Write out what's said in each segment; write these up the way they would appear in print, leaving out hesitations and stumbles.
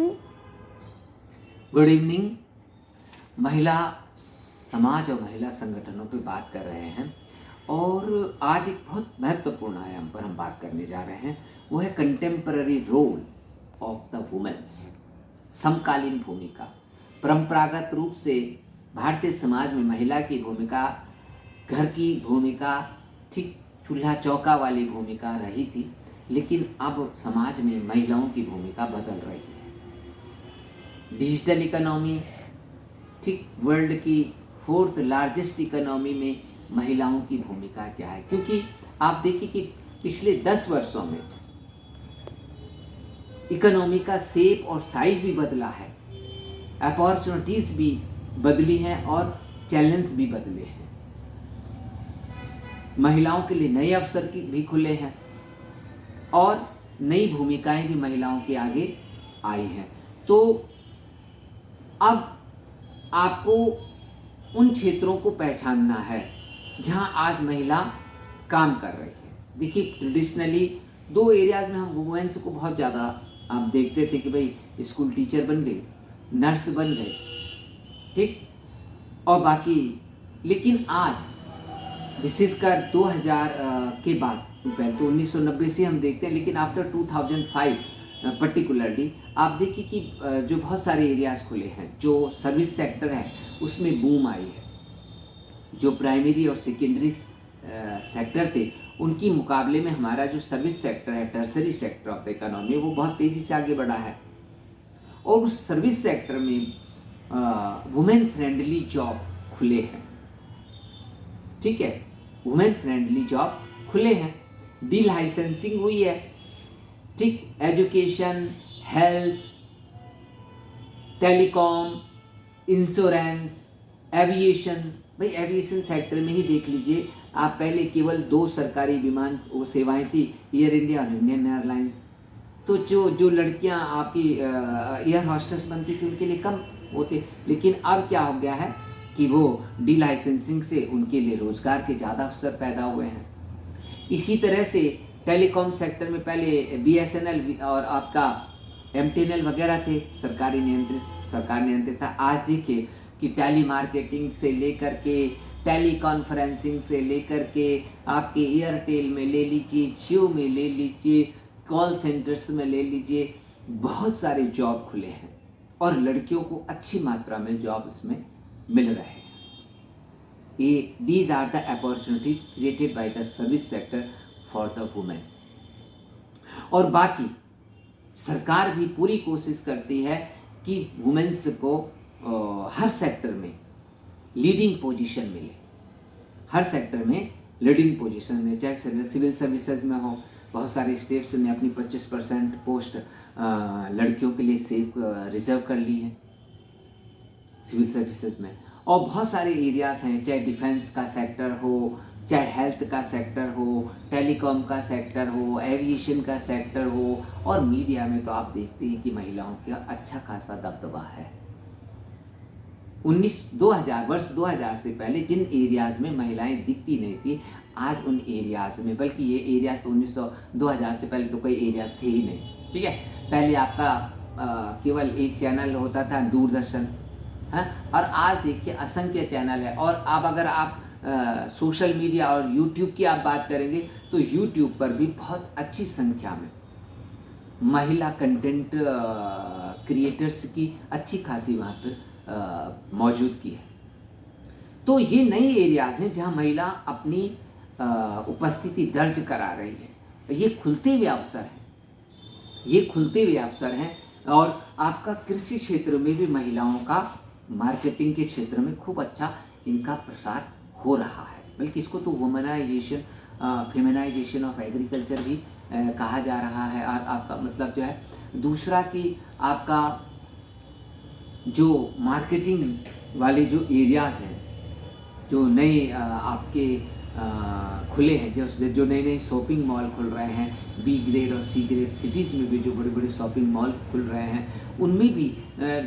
Good evening. महिला समाज और महिला संगठनों पे बात कर रहे हैं और आज एक बहुत महत्वपूर्ण आयाम पर हम बात करने जा रहे हैं। वो है contemporary role of the womens, समकालीन भूमिका। परंपरागत रूप से भारतीय समाज में महिला की भूमिका, घर की भूमिका ठीक चूल्हा चौका वाली भूमिका रही थी, लेकिन अब समाज में महिलाओं की भूमिका बदल रही है। डिजिटल इकोनॉमी, ठीक वर्ल्ड की 4th लार्जेस्ट इकोनॉमी में महिलाओं की भूमिका क्या है? क्योंकि आप देखिए कि पिछले 10 वर्षों में इकोनॉमी का शेप और साइज भी बदला है, अपॉर्चुनिटीज भी बदली हैं और चैलेंज भी बदले हैं। महिलाओं के लिए नए अवसर की भी खुले हैं और नई भूमिकाएं भी महिलाओं के आगे आई हैं। तो अब आपको उन क्षेत्रों को पहचानना है जहां आज महिला काम कर रही है। देखिए, ट्रेडिशनली 2 एरियाज में हम वुमेन्स को बहुत ज़्यादा आप देखते थे कि भाई स्कूल टीचर बन गई, नर्स बन गए, ठीक, और बाकी। लेकिन आज विशेषकर 2000 के बाद, पहले तो 1990 से हम देखते हैं, लेकिन आफ्टर 2005 पर्टिकुलरली आप देखिए कि जो बहुत सारे एरियाज खुले हैं, जो सर्विस सेक्टर है उसमें बूम आई है। जो प्राइमरी और सेकेंडरी सेक्टर थे उनकी मुकाबले में हमारा जो सर्विस सेक्टर है, tertiary sector of the economy, वो बहुत तेज़ी से आगे बढ़ा है। और उस सर्विस सेक्टर में वुमेन फ्रेंडली जॉब खुले हैं, ठीक है, वुमेन फ्रेंडली जॉब खुले हैं। डी लाइसेंसिंग हुई है, ठीक, education, health, telecom, insurance, aviation. भाई एविएशन सेक्टर में ही देख लीजिए आप, पहले केवल 2 सरकारी विमान सेवाएं थी, एयर इंडिया और इंडियन एयरलाइंस। तो जो लड़कियां आपकी एयर हॉस्टेस बनती थी उनके लिए कम होते, लेकिन अब क्या हो गया है कि वो डी लाइसेंसिंग से उनके लिए रोजगार के ज़्यादा अवसर पैदा हुए हैं। इसी तरह से टेलीकॉम सेक्टर में पहले BSNL और आपका MTNL वगैरह थे, सरकार नियंत्रित था। आज देखिए कि टेली मार्केटिंग से लेकर के, टेली कॉन्फ्रेंसिंग से लेकर के, आपके एयरटेल में ले लीजिए, जियो में ले लीजिए, कॉल सेंटर्स में ले लीजिए, बहुत सारे जॉब खुले हैं और लड़कियों को अच्छी मात्रा में जॉब इसमें मिल रहे हैं। These are the opportunities created by the service sector for the women। और बाकी सरकार भी पूरी कोशिश करती है कि वुमेन्स को हर सेक्टर में लीडिंग पोजीशन मिले, हर सेक्टर में लीडिंग पोजीशन मिले, चाहे सिविल सर्विसेज में हो। बहुत सारे स्टेट्स ने अपनी 25% पोस्ट लड़कियों के लिए सेव रिजर्व कर ली है सिविल सर्विसेज में। और बहुत सारे एरियाज हैं, चाहे डिफेंस का सेक्टर हो, चाहे हेल्थ का सेक्टर हो, टेलीकॉम का सेक्टर हो, एविएशन का सेक्टर हो, और मीडिया में तो आप देखते हैं कि महिलाओं का अच्छा खासा दबदबा है। 2000 से पहले जिन एरियाज में महिलाएं दिखती नहीं थी, आज उन एरियाज में, बल्कि ये एरियाज तो 2000 से पहले तो कोई एरियाज थे ही नहीं, ठीक है। पहले आपका केवल एक चैनल होता था, दूरदर्शन, हाँ, और आज देखिए असंख्य चैनल है। और अब अगर आप सोशल मीडिया और यूट्यूब की आप बात करेंगे तो यूट्यूब पर भी बहुत अच्छी संख्या में महिला कंटेंट क्रिएटर्स की अच्छी खासी वहाँ पर मौजूदगी है। तो ये नए एरियाज हैं जहाँ महिला अपनी उपस्थिति दर्ज करा रही है। ये खुलते हुए अवसर हैं, और आपका कृषि क्षेत्र में भी महिलाओं का मार्केटिंग के क्षेत्र में खूब अच्छा इनका प्रसार हो रहा है। बल्कि इसको तो वुमनाइजेशन, फेमिनाइजेशन ऑफ एग्रीकल्चर भी कहा जा रहा है। और आपका मतलब जो है दूसरा कि आपका जो मार्केटिंग वाले जो एरियाज़ हैं, जो नए आपके खुले हैं, जो नए नए शॉपिंग मॉल खुल रहे हैं, B ग्रेड और C ग्रेड सिटीज़ में भी जो बड़े बड़े शॉपिंग मॉल खुल रहे हैं, उनमें भी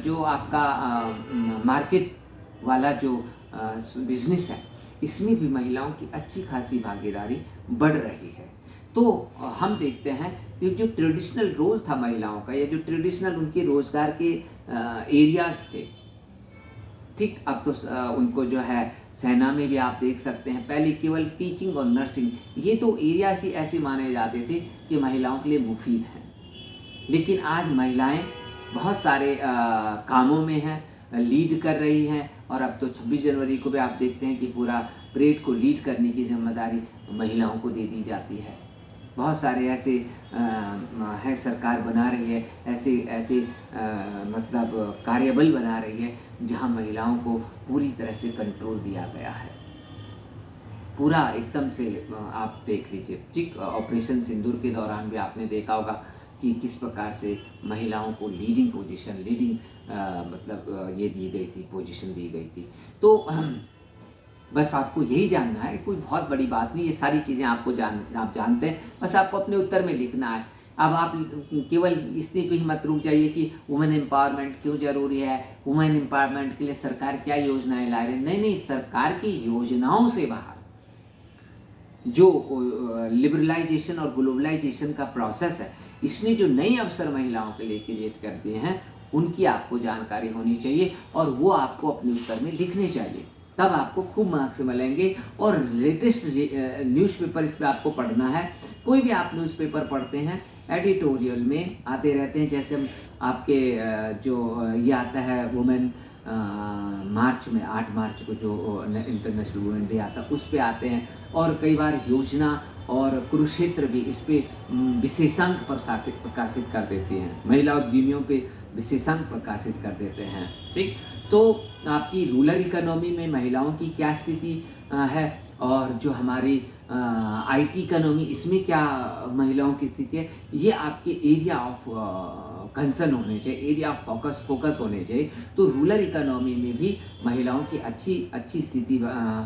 जो आपका मार्केट वाला जो बिजनेस है, इसमें भी महिलाओं की अच्छी खासी भागीदारी बढ़ रही है। तो हम देखते हैं कि जो ट्रेडिशनल रोल था महिलाओं का या जो ट्रेडिशनल उनके रोजगार के एरियाज थे, ठीक, अब तो उनको जो है सेना में भी आप देख सकते हैं। पहले केवल टीचिंग और नर्सिंग ये तो एरियाज ही ऐसे माने जाते थे कि महिलाओं के लिए मुफीद हैं, लेकिन आज महिलाएं बहुत सारे कामों में हैं, लीड कर रही हैं। और अब तो 26 जनवरी को भी आप देखते हैं कि पूरा परेड को लीड करने की जिम्मेदारी महिलाओं को दे दी जाती है। बहुत सारे ऐसे है सरकार बना रही है, ऐसे ऐसे मतलब कार्यबल बना रही है जहां महिलाओं को पूरी तरह से कंट्रोल दिया गया है, पूरा एकदम से। आप देख लीजिए, ठीक, ऑपरेशन सिंदूर के दौरान भी आपने देखा होगा कि किस प्रकार से महिलाओं को लीडिंग पोजीशन, मतलब ये दी गई थी, पोजीशन दी गई थी। तो बस आपको यही जानना है, कोई बहुत बड़ी बात नहीं, ये सारी चीज़ें आपको आप जानते हैं, बस आपको अपने उत्तर में लिखना है। अब आप केवल इतने पे ही मत रुक जाइए कि वुमेन एम्पावरमेंट क्यों जरूरी है, वुमेन एम्पावरमेंट के लिए सरकार क्या योजनाएं ला रही है। नहीं नहीं, सरकार की योजनाओं से बाहर जो लिबरलाइजेशन और ग्लोबलाइजेशन का प्रोसेस है, इसने जो नए अवसर महिलाओं के लिए क्रिएट कर दिए हैं, उनकी आपको जानकारी होनी चाहिए और वो आपको अपने उत्तर में लिखने चाहिए, तब आपको खूब मार्क्स मिलेंगे। और लेटेस्ट न्यूज़पेपर इस पर आपको पढ़ना है। कोई भी आप न्यूज़पेपर पढ़ते हैं, एडिटोरियल में आते रहते हैं, जैसे हम आपके जो ये आता है वुमेन मार्च में 8 मार्च को जो इंटरनेशनल वुमेन डे आता है, उस पे आते हैं। और कई बार योजना और कुरुक्षेत्र भी इस पे विशेषांक प्रकाशित कर देती हैं, महिला उद्यमियों पे विशेषांक प्रकाशित कर देते हैं, ठीक। तो आपकी रूरल इकोनॉमी में महिलाओं की क्या स्थिति है, और जो हमारी आईटी इकोनॉमी, इसमें क्या महिलाओं की स्थिति है, ये आपके एरिया ऑफ कंसर्न होने चाहिए, एरिया ऑफ फोकस होने चाहिए। तो रूरल इकोनॉमी में भी महिलाओं की अच्छी स्थिति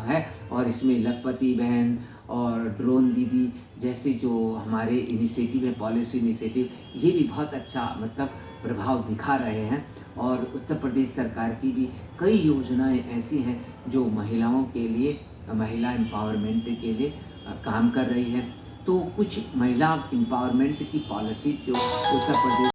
है, और इसमें लखपति बहन और ड्रोन दीदी जैसे जो हमारे इनिशिएटिव है, पॉलिसी इनिशिएटिव, ये भी बहुत अच्छा मतलब प्रभाव दिखा रहे हैं। और उत्तर प्रदेश सरकार की भी कई योजनाएं ऐसी हैं जो महिलाओं के लिए, महिला एम्पावरमेंट के लिए काम कर रही है। तो कुछ महिला एम्पावरमेंट की पॉलिसी जो उत्तर प्रदेश